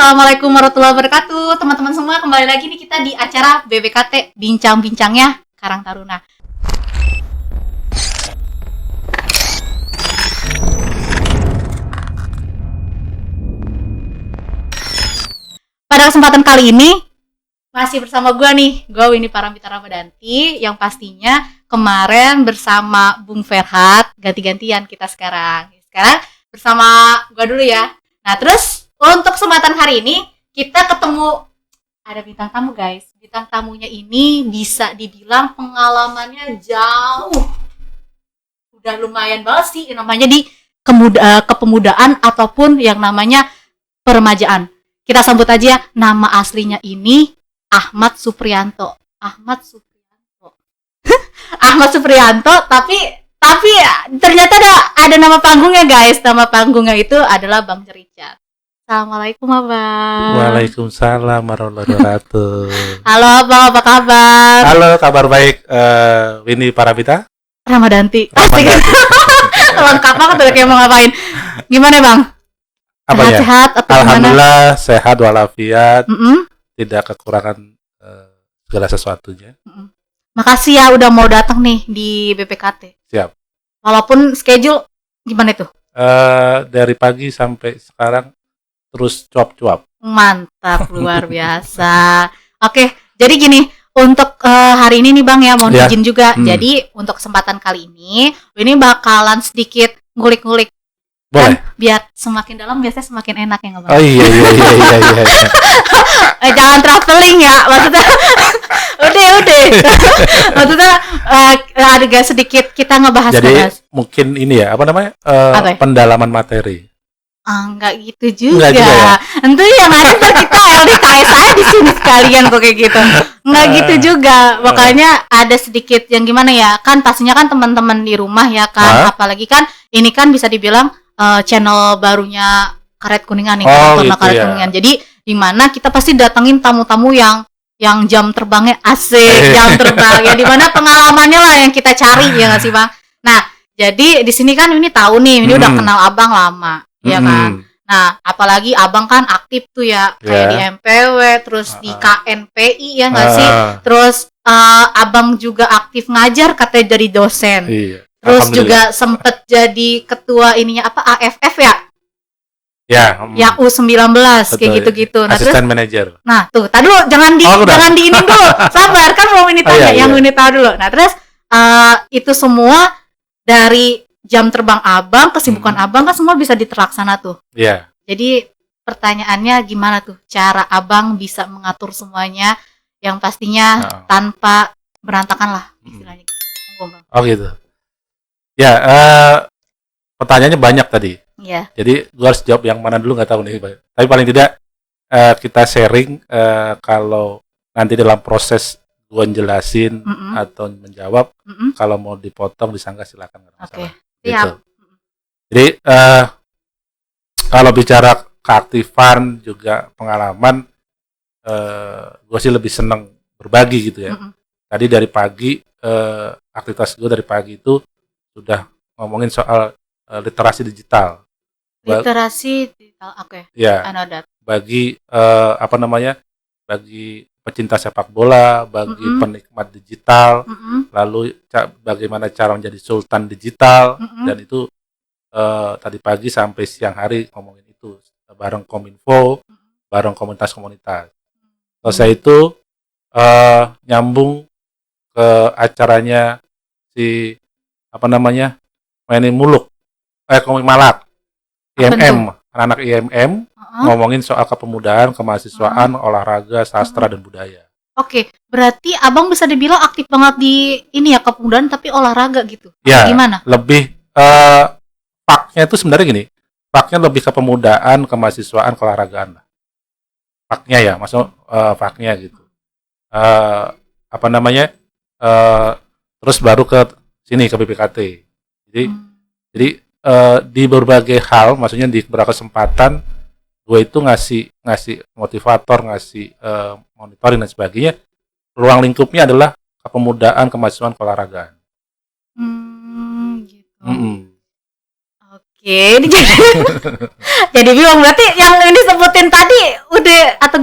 Assalamualaikum warahmatullahi wabarakatuh. Teman-teman semua, kembali lagi nih kita di acara BBKT, Bincang-bincangnya Karang Taruna. Pada kesempatan kali ini masih bersama gue nih, gue Winnie Paramita Ramadanti, yang pastinya kemarin bersama Bung Ferhat, ganti-gantian kita sekarang. Sekarang bersama gue dulu ya. Nah terus untuk kesempatan hari ini kita ketemu ada bintang tamu guys. Bintang tamunya ini bisa dibilang pengalamannya jauh, udah lumayan banget sih, namanya di kepemudaan ataupun yang namanya peremajaan. Kita sambut aja nama aslinya ini Ahmad Supriyanto. Ahmad Supriyanto, tapi ternyata ada nama panggungnya guys. Nama panggungnya itu adalah Bang Richard. Assalamualaikum Abang. Waalaikumsalam warahmatullahi wabarakatuh. Halo Abang, apa kabar? Halo, kabar baik. Winnie Paramita Ramadanti. Lengkap banget udah kayak mau ngapain. Gimana Bang? Apa ya? Sehat atau Alhamdulillah gimana? Sehat walafiat. Tidak kekurangan segala sesuatunya. Makasih ya udah mau datang nih di BPKT. Siap. Walaupun schedule gimana itu? Dari pagi sampai sekarang terus cuap-cuap. Mantap, luar biasa. Oke, jadi gini, untuk hari ini nih Bang ya, mohon izin juga. Jadi untuk kesempatan kali ini bakalan sedikit ngulik-ngulik. Boleh. Kan biar semakin dalam biasanya semakin enak ya nggak Bang? Oh iya. Jangan traveling ya, maksudnya. udah. Maksudnya ada sedikit kita ngebahas. Jadi mungkin ini ya, apa namanya? Pendalaman materi. Enggak gitu juga. Ya? Tentu yang ada kita LDKS aja di sini sekalian kok kayak gitu. Enggak gitu juga. Makanya ada sedikit yang gimana ya? Kan pastinya kan teman-teman di rumah ya kan, apalagi kan ini kan bisa dibilang channel barunya Karet Kuningan nih, Karet Kuningan. Jadi di mana kita pasti datengin tamu-tamu yang jam terbangnya asik, jam terbang ya, di mana pengalamannya lah yang kita cari ya nggak sih Bang. Nah jadi di sini kan ini tahu nih, ini udah kenal Abang lama ya kan. Nah apalagi Abang kan aktif tuh ya kayak di MPW, terus di KNPI ya nggak sih, terus Abang juga aktif ngajar katanya dari dosen. Terus juga sempet jadi ketua ininya apa AFF ya? Ya U19 kayak gitu-gitu. Nah, asisten manajer. Nah, tuh, tadi dulu jangan diinin dulu. Sabar, kan mau ini tanya yang ini tahu dulu. Nah, terus itu semua dari jam terbang Abang, kesibukan Abang kan semua bisa diterlaksana tuh. Iya. Jadi pertanyaannya gimana tuh cara Abang bisa mengatur semuanya yang pastinya tanpa berantakan lah istilahnya gitu. Oh gitu. Ya, pertanyaannya banyak tadi. Iya. Jadi gue harus jawab yang mana dulu nggak tahu nih. Tapi paling tidak kita sharing kalau nanti dalam proses gue jelasin atau menjawab, kalau mau dipotong disangka silakan. Oke. Gitu. Siap. Jadi kalau bicara keaktifan juga pengalaman, gue sih lebih senang berbagi gitu ya. Tadi dari pagi aktivitas gue dari pagi itu sudah ngomongin soal literasi digital. Literasi digital, oke. Ya. Bagi bagi pecinta sepak bola, bagi penikmat digital, lalu bagaimana cara menjadi sultan digital, dan itu tadi pagi sampai siang hari ngomongin itu bareng Kominfo, bareng komunitas-komunitas. Selesai itu nyambung ke acaranya si Mainin Muluk, Komik Malak, IMM, anak-anak IMM, ngomongin soal kepemudaan, kemahasiswaan, olahraga, sastra dan budaya. Oke, berarti Abang bisa dibilang aktif banget di ini ya, kepemudaan tapi olahraga gitu. Ya, gimana? Lebih faknya itu sebenarnya gini, faknya lebih kepemudaan, kemahasiswaan, keolahragaan lah. Faknya ya, maksud faknya gitu. Terus baru ke sini ke BPKT. Jadi di berbagai hal, maksudnya di beberapa kesempatan gue itu ngasih motivator, ngasih monitoring dan sebagainya. Ruang lingkupnya adalah kepemudaan, kemahasiswaan, keolahragaan. Gitu. Oke, jadi bingung berarti yang ini sebutin tadi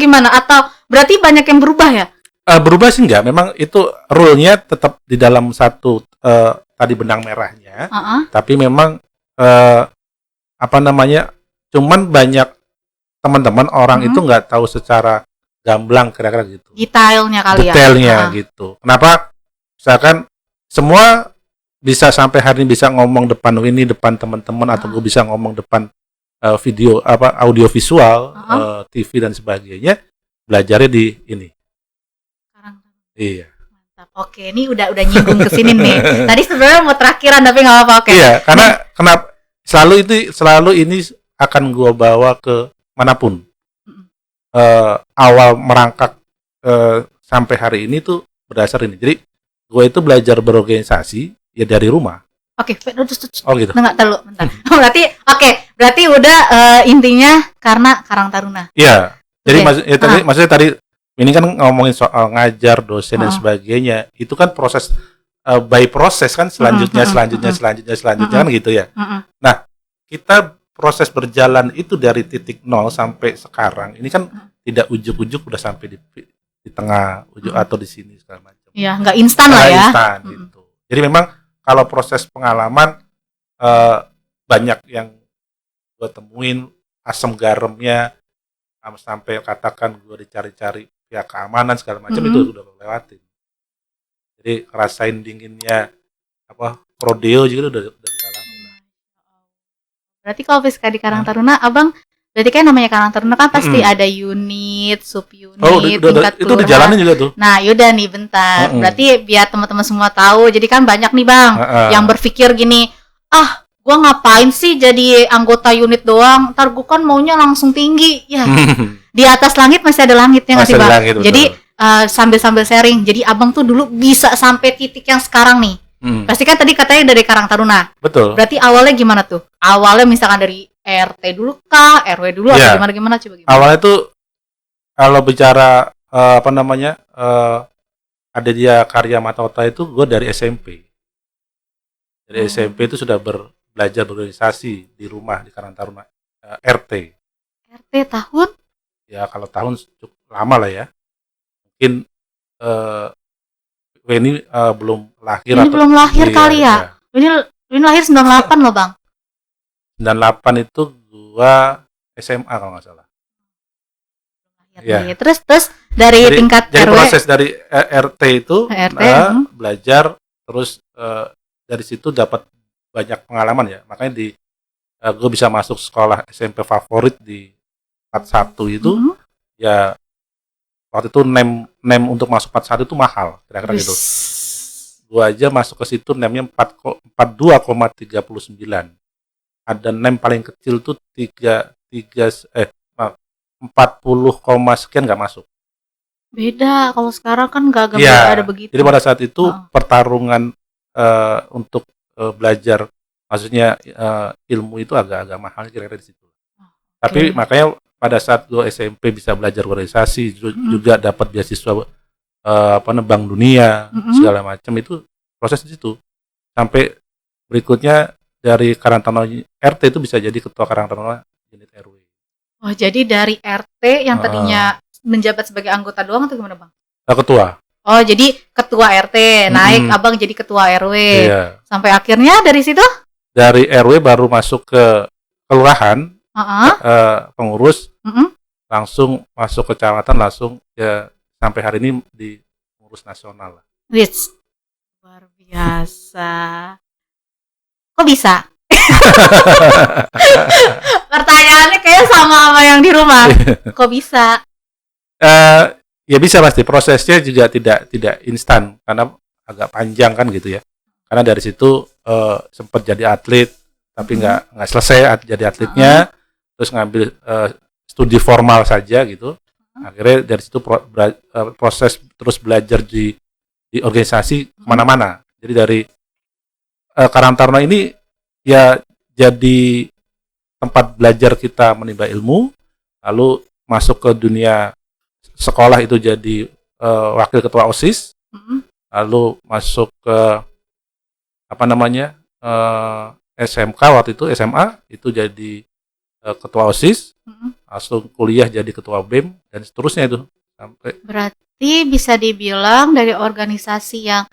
gimana? Atau berarti banyak yang berubah ya? Berubah sih enggak, memang itu rule-nya tetap di dalam satu tadi benang merahnya, tapi memang apa namanya, cuman banyak teman-teman orang itu nggak tahu secara gamblang kira-kira gitu. Detailnya kali Detailnya gitu. Kenapa? Misalkan semua bisa sampai hari ini bisa ngomong depan ini, depan teman-teman, atau gue bisa ngomong depan video audio visual, TV dan sebagainya, belajarnya di ini. Iya. Mantap. Oke, ini udah nyinggung ke sini nih. Tadi sebenarnya mau terakhiran tapi nggak apa-apa. Oke. Iya, karena kenapa selalu ini akan gue bawa ke manapun. Awal merangkak sampai hari ini tuh berdasar ini. Jadi gue itu belajar berorganisasi ya dari rumah. Oke, oh gitu. Nggak terlalu, bentar. Berarti udah intinya karena Karang Taruna. Iya. Jadi maksudnya tadi ini kan ngomongin soal ngajar, dosen dan sebagainya. Itu kan proses by proses kan selanjutnya kan gitu ya. Nah, kita proses berjalan itu dari titik nol sampai sekarang. Ini kan tidak ujuk-ujuk udah sampai di tengah ujuk atau di sini segala macam. Iya, nggak instan lah ya. Instan gitu. Jadi memang kalau proses pengalaman banyak yang gue temuin, asam garamnya sampai katakan gue dicari-cari pihak keamanan segala macam itu udah lewatin. Jadi rasain dinginnya rodeo juga udah dialami. Berarti kalau Fiska di Karang Taruna, abang berarti kan namanya Karang Taruna kan pasti ada unit, sub unit, tingkat itu udah jalanin juga tuh. Nah, yaudah nih bentar. Berarti biar teman-teman semua tahu. Jadi kan banyak nih bang yang berpikir gini, gua ngapain sih jadi anggota unit doang? Ntar gua kan maunya langsung tinggi ya. Di atas langit masih ada langitnya nggak sih bang? Jadi sambil sharing. Jadi abang tuh dulu bisa sampai titik yang sekarang nih. Pasti kan tadi katanya dari Karang Taruna. Betul. Berarti awalnya gimana tuh? Awalnya misalkan dari RT dulu kah, RW dulu atau gimana coba gimana? Awalnya tuh kalau bicara ada dia karya Matauta itu gue dari SMP. Dari SMP itu sudah belajar berorganisasi di rumah di Karang Taruna. RT tahun? Ya kalau tahun cukup lama lah ya. Mungkin ini belum lahir. Ini belum lahir kali ya? Ini lahir 98 loh bang. 98 itu gua SMA kalau nggak salah. Ya. Terus dari tingkat jadi RW. Proses dari RT itu belajar terus dari situ dapat banyak pengalaman ya. Makanya gue bisa masuk sekolah SMP favorit di 41 itu ya waktu itu nem untuk masuk 41 itu mahal kira-kira gitu. Gue aja masuk ke situ nemnya 42,39. Ada nem paling kecil tuh 40, sekian nggak masuk. Beda kalau sekarang kan nggak ada begitu. Jadi pada saat itu pertarungan untuk belajar, maksudnya ilmu itu agak mahal kira-kira di situ. Tapi makanya pada saat gue SMP bisa belajar organisasi, juga dapat beasiswa Bank Dunia segala macam, itu proses di situ. Sampai berikutnya dari Karang Taruna RT itu bisa jadi ketua Karang Taruna unit RW. Oh, jadi dari RT yang tadinya menjabat sebagai anggota doang atau gimana bang? Ketua. Oh, jadi ketua RT naik abang jadi ketua RW. Iya. Sampai akhirnya dari situ? Dari RW baru masuk ke kelurahan, pengurus, langsung masuk ke kecamatan, langsung ya sampai hari ini di pengurus nasional. Rich, luar biasa. Kok bisa? Pertanyaannya kayak sama yang di rumah. Kok bisa? Ya bisa pasti, prosesnya juga tidak instan karena agak panjang kan gitu ya. Karena dari situ sempat jadi atlet tapi nggak selesai jadi atletnya, terus ngambil studi formal saja gitu. Akhirnya dari situ proses terus belajar di organisasi kemana-mana. Jadi dari Karang Taruna ini ya jadi tempat belajar kita menimba ilmu, lalu masuk ke dunia sekolah itu jadi wakil ketua OSIS, lalu masuk ke SMK waktu itu, SMA itu jadi ketua OSIS, langsung kuliah jadi ketua BEM dan seterusnya itu sampai. Berarti bisa dibilang dari organisasi yang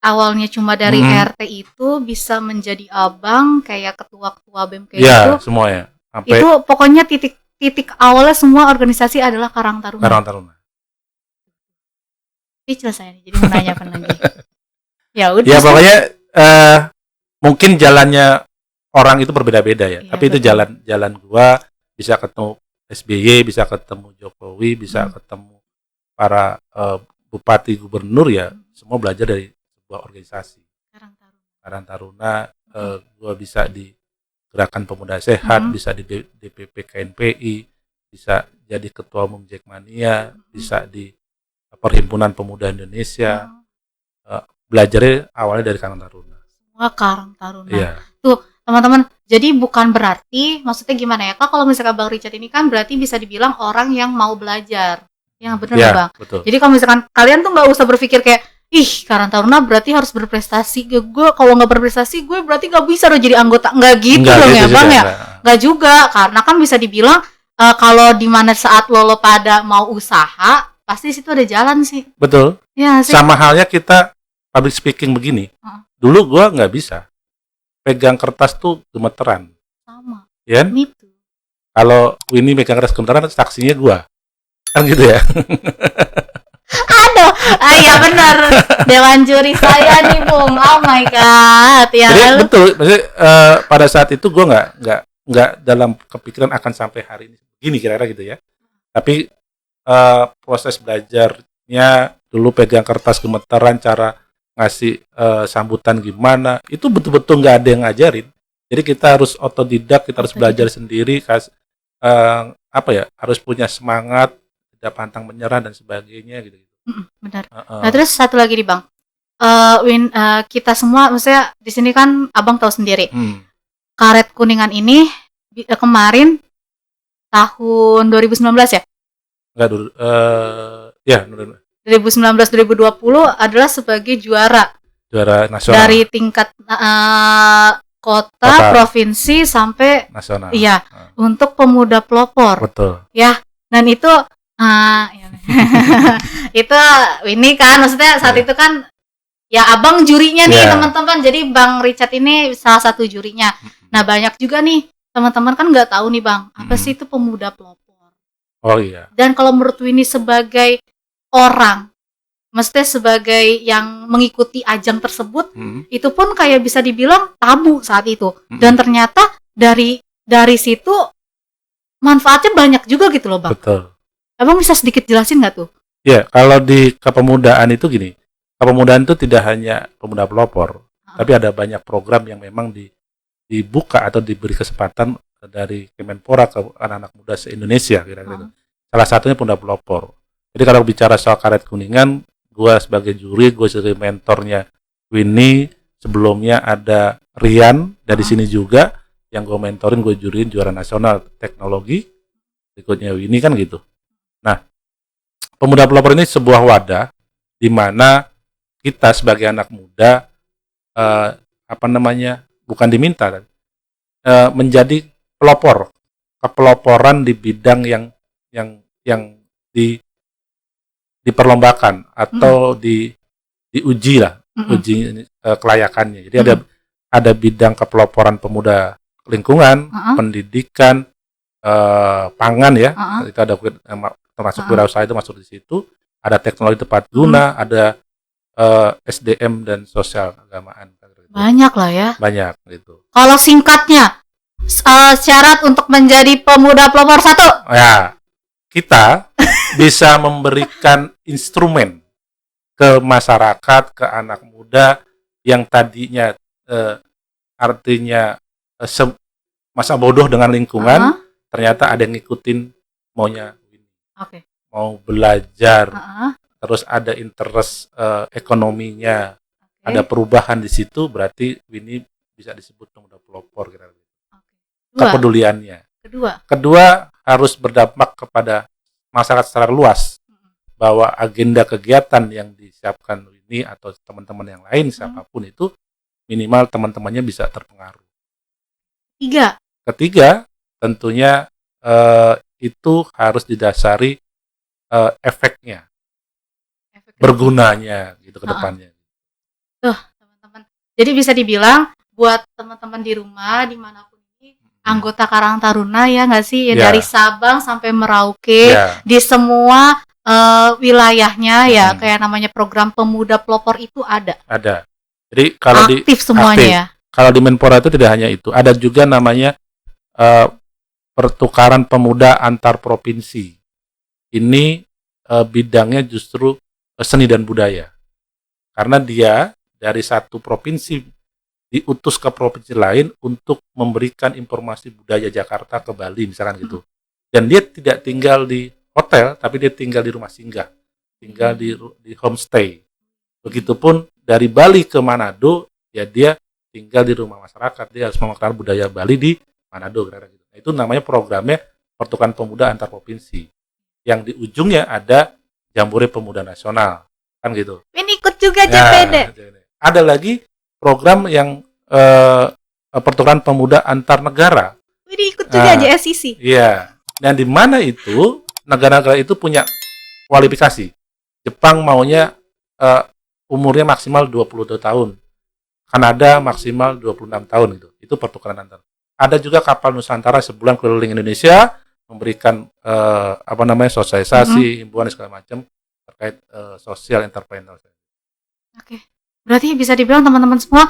awalnya cuma dari RT itu bisa menjadi abang kayak ketua-ketua BEM kayak gitu. Iya, semuanya. Sampai itu pokoknya titik awalnya semua organisasi adalah Karang Taruna. Karang Taruna. Speechless saya nih, jadi mau nanya apa lagi. Ya udah. Ya pokoknya mungkin jalannya orang itu berbeda-beda ya. Tapi itu jalan gua bisa ketemu SBY, bisa ketemu Jokowi, bisa ketemu para bupati, gubernur ya, semua belajar dari sebuah organisasi. Karang Taruna, gua bisa di Gerakan Pemuda Sehat, bisa di DPP KNPI, bisa jadi ketua umum Jackmania, bisa di Perhimpunan Pemuda Indonesia. Belajarnya awalnya dari Karang Taruna. Semua Karang Taruna. Iya. Tuh, teman-teman, jadi bukan berarti, maksudnya gimana ya, Kak, kalau misalkan Bang Richard ini kan berarti bisa dibilang orang yang mau belajar. Yang benar ya, Bang? Betul. Jadi kalau misalkan kalian tuh nggak usah berpikir kayak, ih, Karang Taruna berarti harus berprestasi. Gue kalau nggak berprestasi, gue berarti nggak bisa loh jadi anggota. Nggak gitu dong ya, Bang ya? Nggak juga, karena kan bisa dibilang kalau di mana saat lo pada mau usaha, pasti situ ada jalan sih. Betul. Ya, sih. Sama halnya kita public speaking begini. Dulu gue nggak bisa. Pegang kertas tuh gemeteran. Sama. Ya? Itu. Kalau Winnie pegang kertas gemeteran, saksinya gue. Kan gitu ya. Aduh, iya benar. Dewan juri saya nih, Bung. Oh my god. Ya. Jadi betul. Maksudnya pada saat itu gue nggak dalam kepikiran akan sampai hari ini begini kira-kira gitu ya. Tapi proses belajarnya dulu pegang kertas gemeteran, cara ngasih sambutan gimana, itu betul-betul nggak ada yang ngajarin. Jadi kita harus otodidak, kita harus belajar sendiri, harus punya semangat, tidak pantang menyerah dan sebagainya gitu. Benar. Nah terus satu lagi nih, Bang, kita semua, maksudnya di sini kan Abang tahu sendiri, Karet Kuningan ini kemarin tahun 2019 ya? Enggak dulu, ya 2019-2020 adalah sebagai juara nasional dari tingkat kota, provinsi sampai nasional. Iya, untuk pemuda pelopor. Betul. Ya, dan itu itu ini kan maksudnya saat itu kan ya Abang jurinya nih teman-teman. Jadi Bang Richard ini salah satu jurinya. Nah, banyak juga nih teman-teman kan nggak tahu nih, Bang, apa sih itu pemuda pelopor. Oh iya. Dan kalau menurut Winnie sebagai orang, maksudnya sebagai yang mengikuti ajang tersebut, itu pun kayak bisa dibilang tabu saat itu. Dan ternyata dari situ manfaatnya banyak juga gitu loh, Bang. Betul. Abang bisa sedikit jelasin nggak tuh? Ya, kalau di kepemudaan itu gini, kepemudaan itu tidak hanya pemuda pelopor, tapi ada banyak program yang memang dibuka atau diberi kesempatan dari Kemenpora ke anak-anak muda se-Indonesia kira-kira. Salah satunya pemuda pelopor. Jadi kalau bicara soal Karet Kuningan, gue sebagai juri, gue sebagai mentornya Winnie, sebelumnya ada Rian dari sini juga yang gue mentorin, gue juriin juara nasional teknologi, berikutnya Winnie kan gitu. Nah, pemuda pelopor ini sebuah wadah di mana kita sebagai anak muda bukan diminta menjadi pelopor, kepeloporan di bidang yang diperlombakan atau diuji lah, uji kelayakannya. Jadi ada bidang kepeloporan pemuda lingkungan, pendidikan, pangan ya, itu ada termasuk wirausaha itu masuk di situ. Ada teknologi tepat guna, ada SDM dan sosial keagamaan. Banyak lah ya. Banyak gitu. Kalau singkatnya, syarat untuk menjadi pemuda pelopor 1? Ya, kita bisa memberikan instrumen ke masyarakat, ke anak muda yang tadinya artinya masa bodoh dengan lingkungan, ternyata ada yang ngikutin maunya. Mau belajar, terus ada interest ekonominya, ada perubahan di situ, berarti Winnie bisa disebut pemuda pelopor kira-kira. Kepeduliannya. Kedua harus berdampak kepada masyarakat secara luas, bahwa agenda kegiatan yang disiapkan Winnie atau teman-teman yang lain siapapun itu minimal teman-temannya bisa terpengaruh. Ketiga, tentunya itu harus didasari efeknya, bergunanya gitu ke depannya. Tuh, teman-teman. Jadi bisa dibilang buat teman-teman di rumah dimanapun ini anggota Karang Taruna ya nggak sih? Ya, dari Sabang sampai Merauke di semua wilayahnya ya, kayak namanya program pemuda pelopor itu ada. Jadi kalau aktif semuanya ya. Kalau di Menpora itu tidak hanya itu, ada juga namanya pertukaran pemuda antar provinsi. Ini bidangnya justru seni dan budaya. Karena dia dari satu provinsi diutus ke provinsi lain untuk memberikan informasi budaya Jakarta ke Bali misalkan gitu. Dan dia tidak tinggal di hotel, tapi dia tinggal di rumah singgah, tinggal di homestay. Begitupun dari Bali ke Manado, ya dia tinggal di rumah masyarakat, dia harus mengenal budaya Bali di Manado. Gitu. Nah, itu namanya programnya Pertukaran Pemuda Antar Provinsi. Yang di ujungnya ada Jambore Pemuda Nasional, kan gitu. Ini ikut juga JPD. Ada lagi program yang Pertukaran Pemuda Antar Negara. Ini ikut juga JSCC. Iya. Dan di mana itu negara-negara itu punya kualifikasi. Jepang maunya umurnya maksimal 22 tahun. Kanada maksimal 26 tahun gitu. Itu pertukaran antar. Ada juga kapal Nusantara sebulan keliling Indonesia memberikan sosialisasi, himbauan segala macam terkait social entrepreneur. Oke. Berarti bisa dibilang teman-teman semua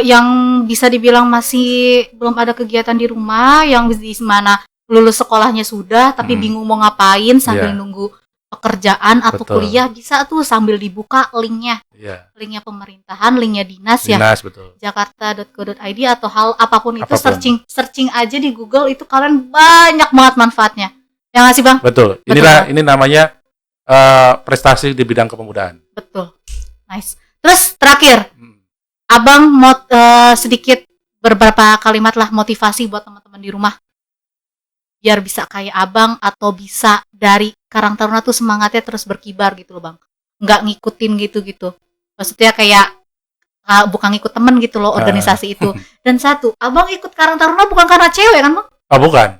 yang bisa dibilang masih belum ada kegiatan di rumah, yang di mana lulus sekolahnya sudah tapi bingung mau ngapain sambil nunggu pekerjaan atau kuliah, bisa tuh sambil dibuka linknya. Linknya pemerintahan, linknya dinas ya. Betul. Jakarta.go.id atau hal apapun itu, searching aja di Google, itu kalian banyak banget manfaatnya. Ya nggak sih Bang? Betul. Ini namanya prestasi di bidang kepemudaan. Betul. Nice. Terus terakhir, Abang mau sedikit beberapa kalimat lah motivasi buat teman-teman di rumah biar bisa kayak Abang, atau bisa dari Karang Taruna tuh semangatnya terus berkibar gitu loh Bang, nggak ngikutin gitu maksudnya kayak bukan ngikut temen gitu loh organisasi itu. Dan satu, Abang ikut Karang Taruna bukan karena cewek kan Bang? Oh bukan.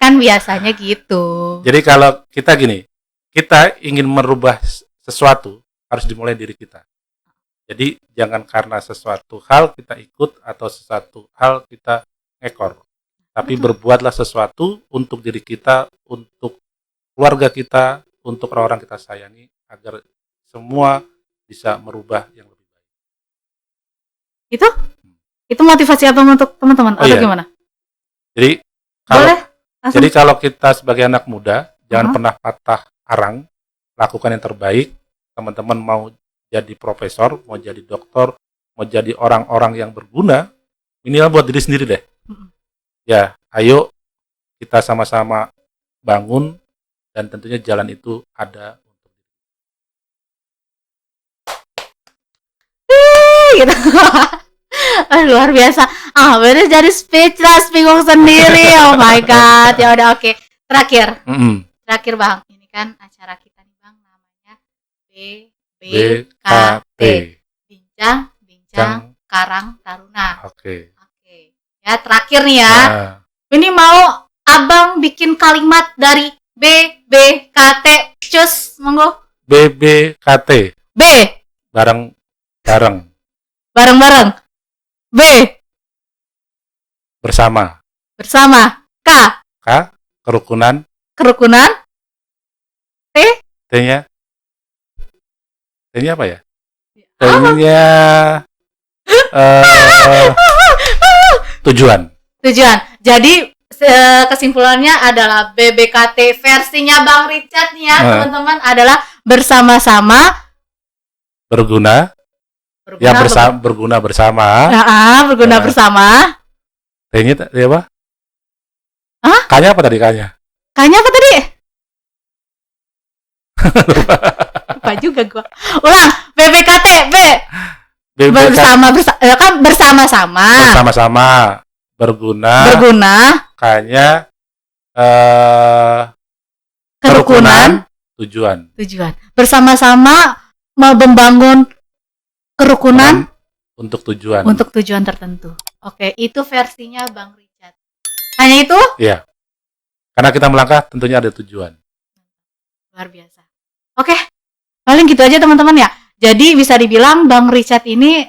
kan biasanya gitu. Jadi kalau kita ingin merubah sesuatu harus dimulai diri kita. Jadi jangan karena sesuatu hal kita ikut atau sesuatu hal kita ngekor, tapi berbuatlah sesuatu untuk diri kita, untuk keluarga kita, untuk orang-orang kita sayangi, agar semua bisa merubah yang lebih baik. Itu motivasi Abang untuk teman-teman atau gimana? Jadi kalau kita sebagai anak muda jangan pernah patah arang, lakukan yang terbaik. Teman-teman mau jadi profesor, mau jadi dokter, mau jadi orang-orang yang berguna, minimal buat diri sendiri deh. Ya, ayo kita sama-sama bangun, dan tentunya jalan itu ada untuk gitu. Luar biasa. Bener jadi speechless, bingung sendiri. Oh my god. Ya udah, oke. Terakhir Bang, ini kan acara kita nih Bang, namanya BKT, Bincang Karang Taruna. Oke. Ya, terakhir nih ya. Ini mau Abang bikin kalimat dari BKT. Cus, monggo. BKT. B. Bareng-bareng. B. Bersama. K. Kerukunan. T. T-nya apa ya? T-nya tujuan. Jadi kesimpulannya adalah BBKT versinya Bang Richard nih ya, teman-teman, adalah bersama-sama berguna bersama. Berguna bersama. T-nya apa? K-nya apa tadi? K-nya apa tadi? Lupa juga gua. Ulang, BBKT, bersama-sama berguna K-nya kerukunan, tujuan. Bersama-sama membangun kerukunan untuk tujuan tertentu. Oke, itu versinya Bang Richard. Hanya itu? Iya. Karena kita melangkah tentunya ada tujuan. Luar biasa. Oke, paling gitu aja teman-teman ya. Jadi bisa dibilang Bang Richard ini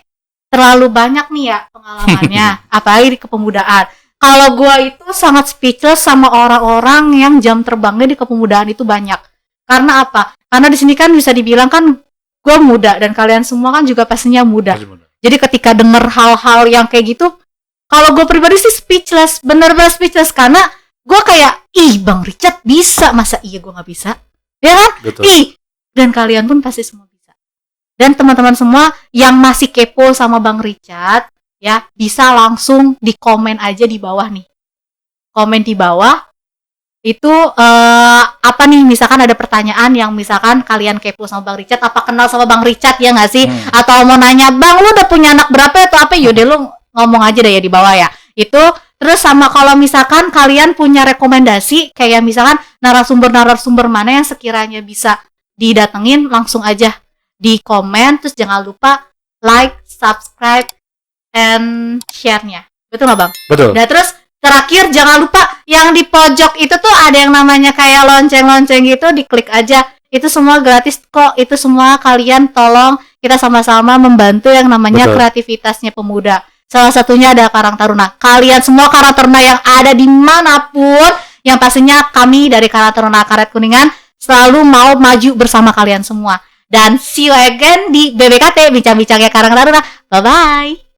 terlalu banyak nih ya pengalamannya, apalagi di kepemudaan. Kalau gua itu sangat speechless sama orang-orang yang jam terbangnya di kepemudaan itu banyak. Karena apa? Karena di sini kan bisa dibilang kan gua muda dan kalian semua kan juga pastinya muda. Jadi ketika denger hal-hal yang kayak gitu, kalau gue pribadi sih speechless, bener-bener speechless karena gue kayak, ih Bang Richard bisa, masa iya gue nggak bisa, ya kan? Betul. Ih, dan kalian pun pasti semua bisa. Dan teman-teman semua yang masih kepo sama Bang Richard, ya bisa langsung di komen aja di bawah nih. Komen di bawah itu apa nih, misalkan ada pertanyaan yang misalkan kalian kepo sama Bang Richard, apa kenal sama Bang Richard ya nggak sih? Atau mau nanya, Bang lu udah punya anak berapa atau apa? Yaudah lu ngomong aja deh ya di bawah ya. Itu terus sama kalau misalkan kalian punya rekomendasi kayak misalkan narasumber mana yang sekiranya bisa didatengin, langsung aja di komen, terus jangan lupa like, subscribe, and share-nya. Betul nggak Bang? Betul. Nah terus terakhir jangan lupa yang di pojok itu tuh ada yang namanya kayak lonceng-lonceng gitu, diklik aja. Itu semua gratis kok. Itu semua kalian tolong kita sama-sama membantu yang namanya kreativitasnya pemuda. Salah satunya ada Karang Taruna. Kalian semua Karang Taruna yang ada dimanapun, yang pastinya kami dari Karang Taruna Karet Kuningan selalu mau maju bersama kalian semua. Dan see you again di BBKT Bincang-Bincangnya Karang Taruna. Bye-bye.